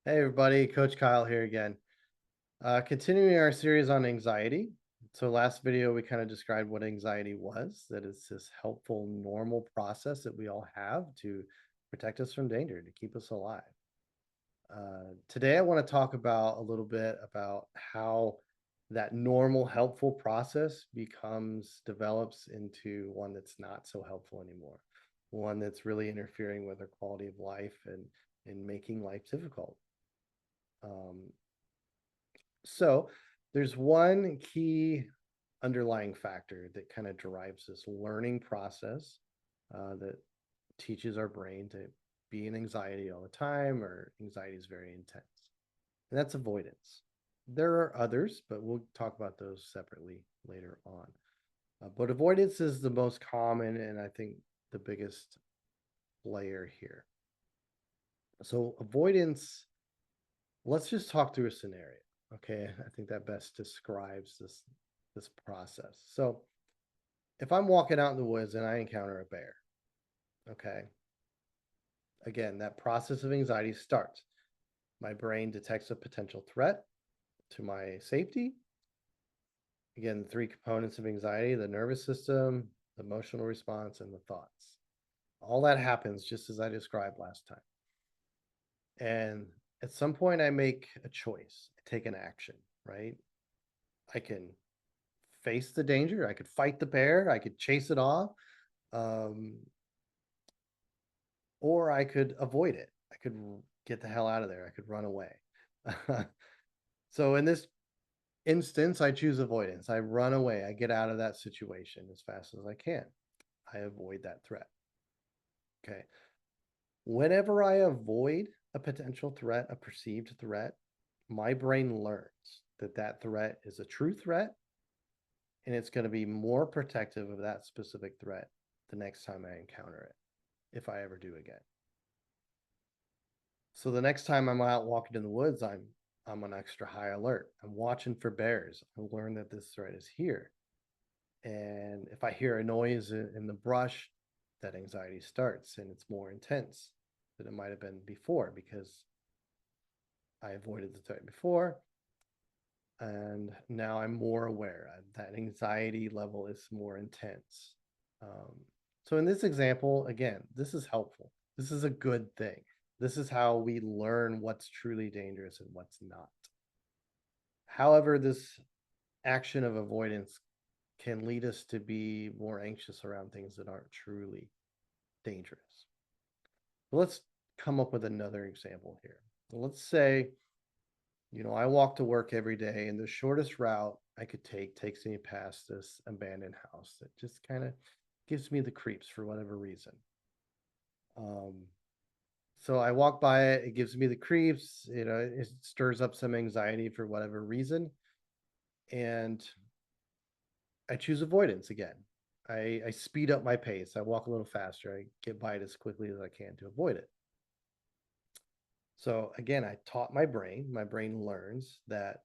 Hey everybody, Coach Kyle here again. Continuing our series on anxiety. So last video we kind of described what anxiety was, that it's this helpful normal process that we all have to protect us from danger, to keep us alive. Today I want to talk about a little bit about how that normal helpful process develops into one that's not so helpful anymore, one that's really interfering with our quality of life and making life difficult. Um, So there's one key underlying factor that kind of drives this learning process that teaches our brain to be in anxiety all the time, or anxiety is very intense. And that's avoidance. There are others, but we'll talk about those separately later on. But avoidance is the most common and I think the biggest layer here. So avoidance, let's just talk through a scenario. Okay, I think that best describes this process. So if I'm walking out in the woods and I encounter a bear, okay, again, that process of anxiety starts. My brain detects a potential threat to my safety. Again, the three components of anxiety: the nervous system, the emotional response, and the thoughts. All that happens just as I described last time. And at some point, I make a choice, I take an action, right? I can face the danger. I could fight the bear. I could chase it off, um, or I could avoid it. I could get the hell out of there. I could run away. So in this instance, I choose avoidance. I run away. I get out of that situation as fast as I can. I avoid that threat. Okay. Whenever I avoid a potential threat, a perceived threat, my brain learns that that threat is a true threat, and it's going to be more protective of that specific threat the next time I encounter it, if I ever do again. So the next time I'm out walking in the woods, I'm on extra high alert. I'm watching for bears. I learn that this threat is here. And if I hear a noise in the brush, that anxiety starts and it's more intense than it might have been before because I avoided the threat before. And now I'm more aware. That anxiety level is more intense. Um, so in this example, again, this is helpful. This is a good thing. This is how we learn what's truly dangerous and what's not. However, this action of avoidance can lead us to be more anxious around things that aren't truly dangerous. Let's come up with another example here. Let's say, I walk to work every day, and the shortest route I could take takes me past this abandoned house that just kind of gives me the creeps for whatever reason. Um, so I walk by it, it gives me the creeps, it stirs up some anxiety for whatever reason. And I choose avoidance again. I speed up my pace. I walk a little faster. I get by it as quickly as I can to avoid it. So again, I taught my brain. My brain learns that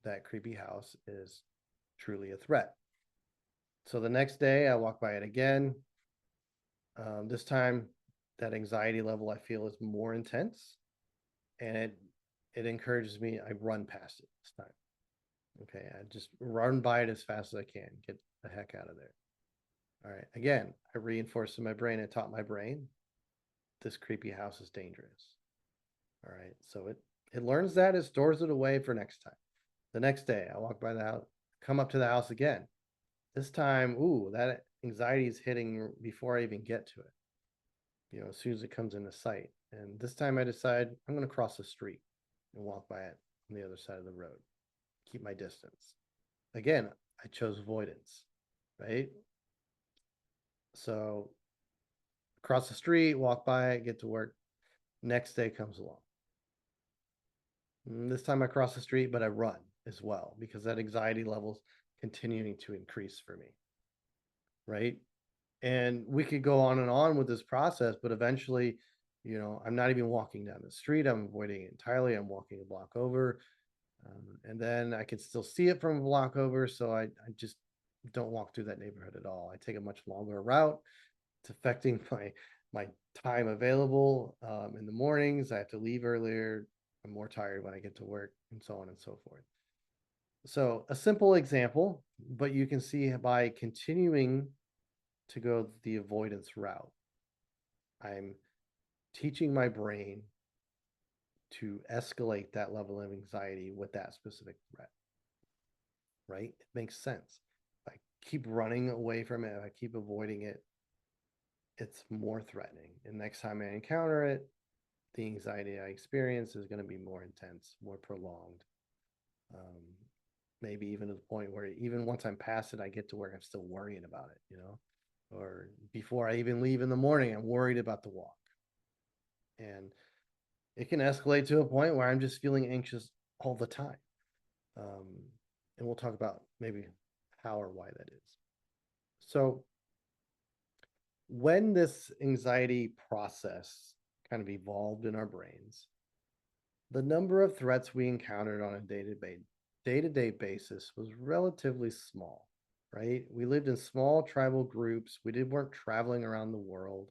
that creepy house is truly a threat. So the next day, I walk by it again. This time, that anxiety level I feel is more intense, and it encourages me. I run past it this time. Okay, I just run by it as fast as I can. Get the heck out of there. All right. Again, I reinforced in my brain. I taught my brain this creepy house is dangerous. All right. So it learns that, it stores it away for next time. The next day, I walk by the house, come up to the house again. This time, ooh, that anxiety is hitting before I even get to it. As soon as it comes into sight. And this time I decide I'm going to cross the street and walk by it on the other side of the road. Keep my distance. Again, I chose avoidance, right? So cross the street, walk by it, get to work. Next day comes along. This time I cross the street, but I run as well because that anxiety level's continuing to increase for me, right? And we could go on and on with this process, but eventually, I'm not even walking down the street. I'm avoiding it entirely. I'm walking a block over. And then I can still see it from a block over. So I just don't walk through that neighborhood at all. I take a much longer route. It's affecting my time available in the mornings. I have to leave earlier. I'm more tired when I get to work, and so on and so forth. So, a simple example, but you can see by continuing to go the avoidance route, I'm teaching my brain to escalate that level of anxiety with that specific threat, right? It makes sense. If I keep running away from it, if I keep avoiding it, it's more threatening. And next time I encounter it, the anxiety I experience is going to be more intense, more prolonged. Um, Maybe even to the point where even once I'm past it, I get to where I'm still worrying about it, or before I even leave in the morning, I'm worried about the walk. And it can escalate to a point where I'm just feeling anxious all the time. Um, and we'll talk about maybe how or why that is. So, when this anxiety process kind of evolved in our brains, the number of threats we encountered on a day-to-day basis was relatively small, right? We lived in small tribal groups. Weren't traveling around the world.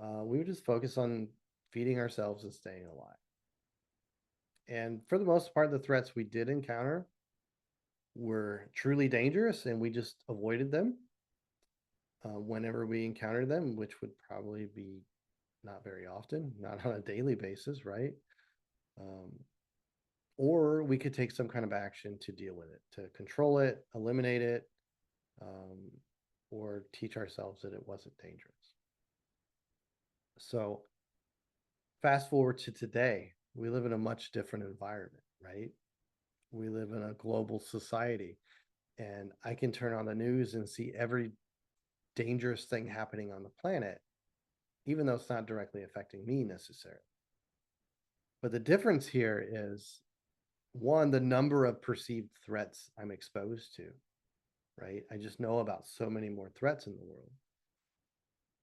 We would just focus on feeding ourselves and staying alive. And for the most part, the threats we did encounter were truly dangerous, and we just avoided them whenever we encountered them, which would probably be not very often, not on a daily basis, right? Um, or we could take some kind of action to deal with it, to control it, eliminate it, um, or teach ourselves that it wasn't dangerous. So, fast forward to today, we live in a much different environment, right? We live in a global society, and I can turn on the news and see every dangerous thing happening on the planet, even though it's not directly affecting me necessarily. But the difference here is one, the number of perceived threats I'm exposed to, right? I just know about so many more threats in the world.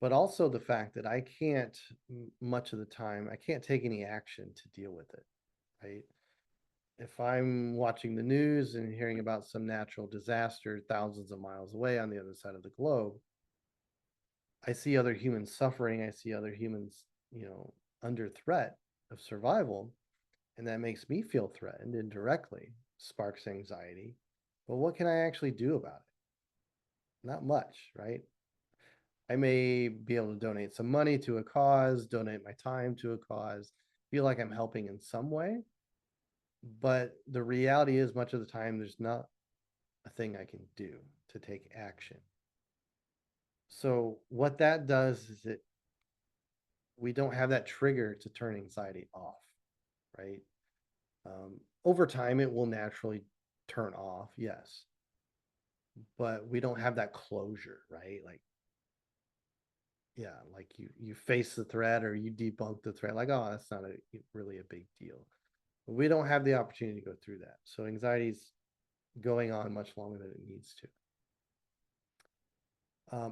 But also the fact that I can't, much of the time, I can't take any action to deal with it, right? If I'm watching the news and hearing about some natural disaster thousands of miles away on the other side of the globe, I see other humans suffering. I see other humans, under threat of survival. And that makes me feel threatened indirectly, sparks anxiety. But what can I actually do about it? Not much, right? I may be able to donate some money to a cause, donate my time to a cause, feel like I'm helping in some way. But the reality is, much of the time, there's not a thing I can do to take action. So, what that does is we don't have that trigger to turn anxiety off, right? Over time, it will naturally turn off, yes, but we don't have that closure, right? Like, yeah, like you face the threat or you debunk the threat, like, oh, that's not really a big deal. But we don't have the opportunity to go through that. So anxiety's going on much longer than it needs to.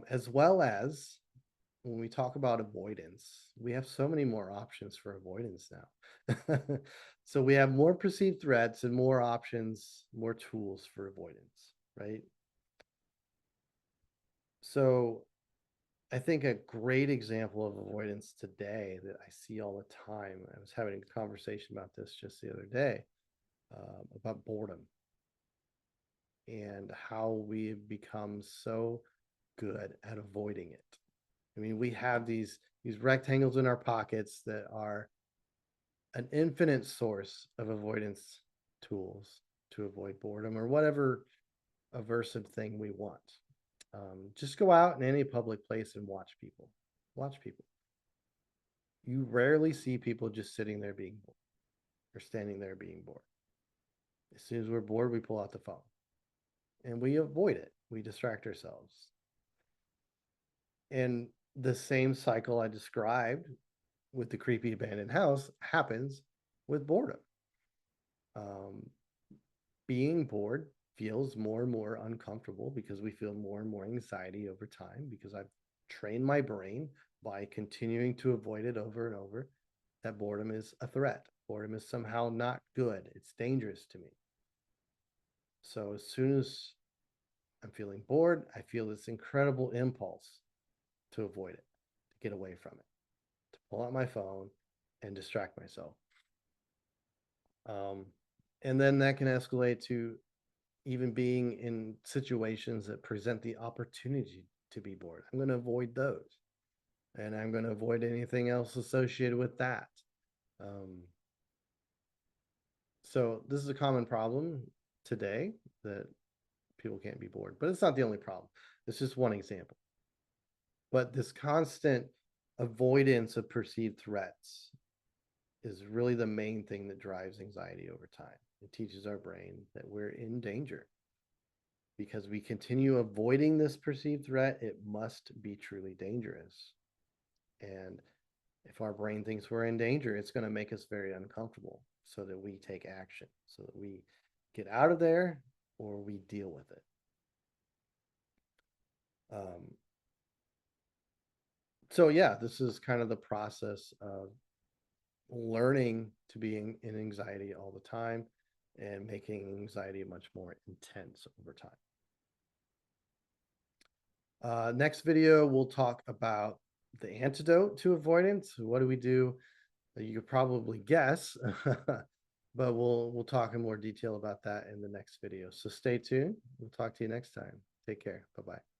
As well as when we talk about avoidance, we have so many more options for avoidance now. So we have more perceived threats and more options, more tools for avoidance, right? So I think a great example of avoidance today that I see all the time, I was having a conversation about this just the other day, about boredom and how we've become so good at avoiding it. I mean, we have these rectangles in our pockets that are an infinite source of avoidance tools to avoid boredom or whatever aversive thing we want. Just go out in any public place and watch people. Watch people. You rarely see people just sitting there being bored or standing there being bored. As soon as we're bored, we pull out the phone and we avoid it. We distract ourselves. And the same cycle I described with the creepy abandoned house happens with boredom. Um, Being bored feels more and more uncomfortable because we feel more and more anxiety over time because I've trained my brain by continuing to avoid it over and over that boredom is a threat. Boredom is somehow not good. It's dangerous to me. So as soon as I'm feeling bored, I feel this incredible impulse to avoid it, to get away from it, to pull out my phone and distract myself. And then that can escalate to even being in situations that present the opportunity to be bored. I'm going to avoid those, and I'm going to avoid anything else associated with that. Um, so this is a common problem today, that people can't be bored, but it's not the only problem. It's just one example. But this constant avoidance of perceived threats is really the main thing that drives anxiety over time. It teaches our brain that we're in danger. Because we continue avoiding this perceived threat, it must be truly dangerous. And if our brain thinks we're in danger, it's going to make us very uncomfortable, so that we take action, so that we get out of there or we deal with it. Um, so, yeah, this is kind of the process of learning to be in anxiety all the time and making anxiety much more intense over time. Next video, we'll talk about the antidote to avoidance. What do we do? You could probably guess, but we'll talk in more detail about that in the next video. So stay tuned. We'll talk to you next time. Take care. Bye-bye.